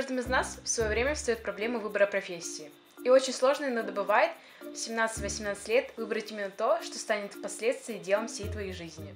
каждым из нас в свое время встает проблема выбора профессии. И очень сложно иногда бывает в 17-18 лет выбрать именно то, что станет впоследствии делом всей твоей жизни.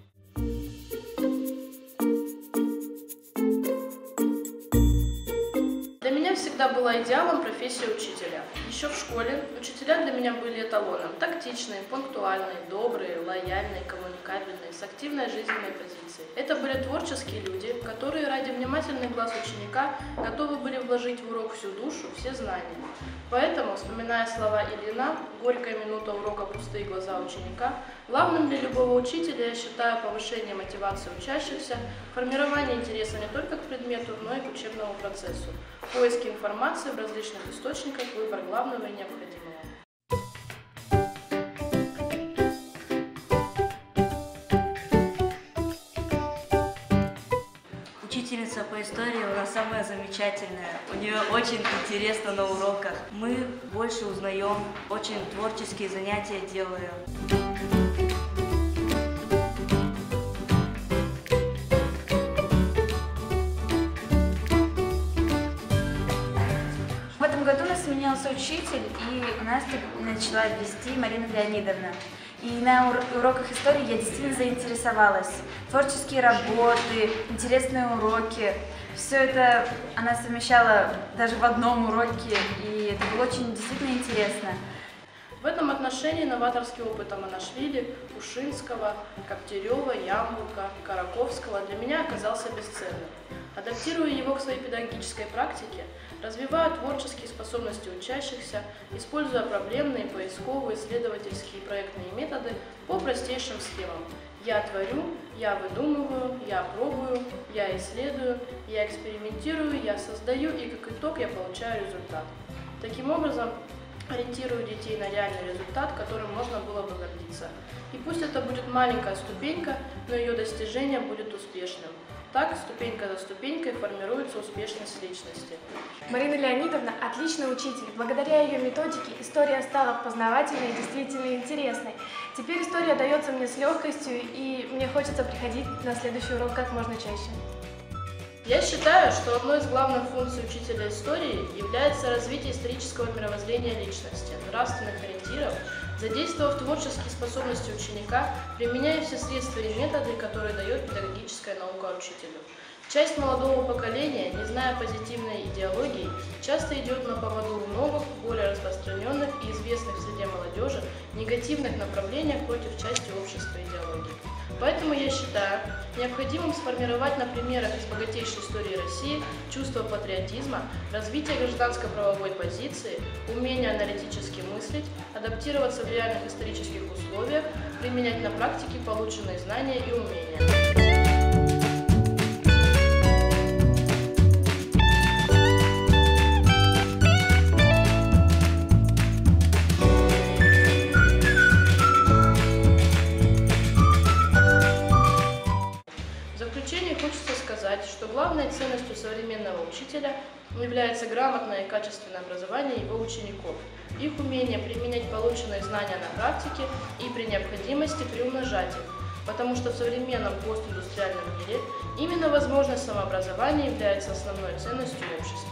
Для меня всегда была идеалом профессия учителя. Еще в школе учителя для меня были эталоном. Тактичные, пунктуальные, добрые, лояльные, коммуникабельные, с активной жизненной позицией. Это были творческие люди, которые ради внимательных глаз ученика готовы были вложить в урок всю душу, все знания. Поэтому, вспоминая слова Ильина «Горькая минута урока, пустые глаза ученика», главным для любого учителя я считаю повышение мотивации учащихся, формирование интереса не только к предмету, но и к учебному процессу, поиски информации в различных источниках, выбор главного и необходимого. Учительница по истории у нас самая замечательная. У нее очень интересно на уроках. Мы больше узнаем, очень творческие занятия делаем. В этом году у нас сменился учитель, и у нас начала вести Марина Леонидовна. И на уроках истории я действительно заинтересовалась. Творческие работы, интересные уроки. Все это она совмещала даже в одном уроке, и это было очень действительно интересно. В этом отношении новаторский опыт Аманашвили, Пушинского, Коптерева, Ямбука, Караковского для меня оказался бесценным. Адаптируя его к своей педагогической практике, развивая творческие способности учащихся, используя проблемные, поисковые, исследовательские и проектные методы по простейшим схемам. Я творю, я выдумываю, я пробую, я исследую, я экспериментирую, я создаю и как итог я получаю результат. Таким образом, ориентирую детей на реальный результат, которым можно было бы гордиться. И пусть это будет маленькая ступенька, но ее достижение будет успешным. Так, ступенька за ступенькой формируется успешность личности. Марина Леонидовна – отличный учитель. Благодаря ее методике история стала познавательной и действительно интересной. Теперь история дается мне с легкостью, и мне хочется приходить на следующий урок как можно чаще. Я считаю, что одной из главных функций учителя истории является развитие исторического мировоззрения личности, нравственных ориентиров, задействовав творческие способности ученика, применяя все средства и методы, которые дает педагогическая наука учителю. Часть молодого поколения, не зная позитивной идеологии, часто идет на поводу в новых, более распространенных и известных в среде молодежи негативных направлениях против части общества идеологии. Поэтому я считаю необходимым сформировать на примерах из богатейшей истории России чувство патриотизма, развитие гражданско-правовой позиции, умение аналитически мыслить, адаптироваться в реальных исторических условиях, применять на практике полученные знания и умения. Хочется сказать, что главной ценностью современного учителя является грамотное и качественное образование его учеников, их умение применять полученные знания на практике и при необходимости приумножать их, потому что в современном постиндустриальном мире именно возможность самообразования является основной ценностью общества.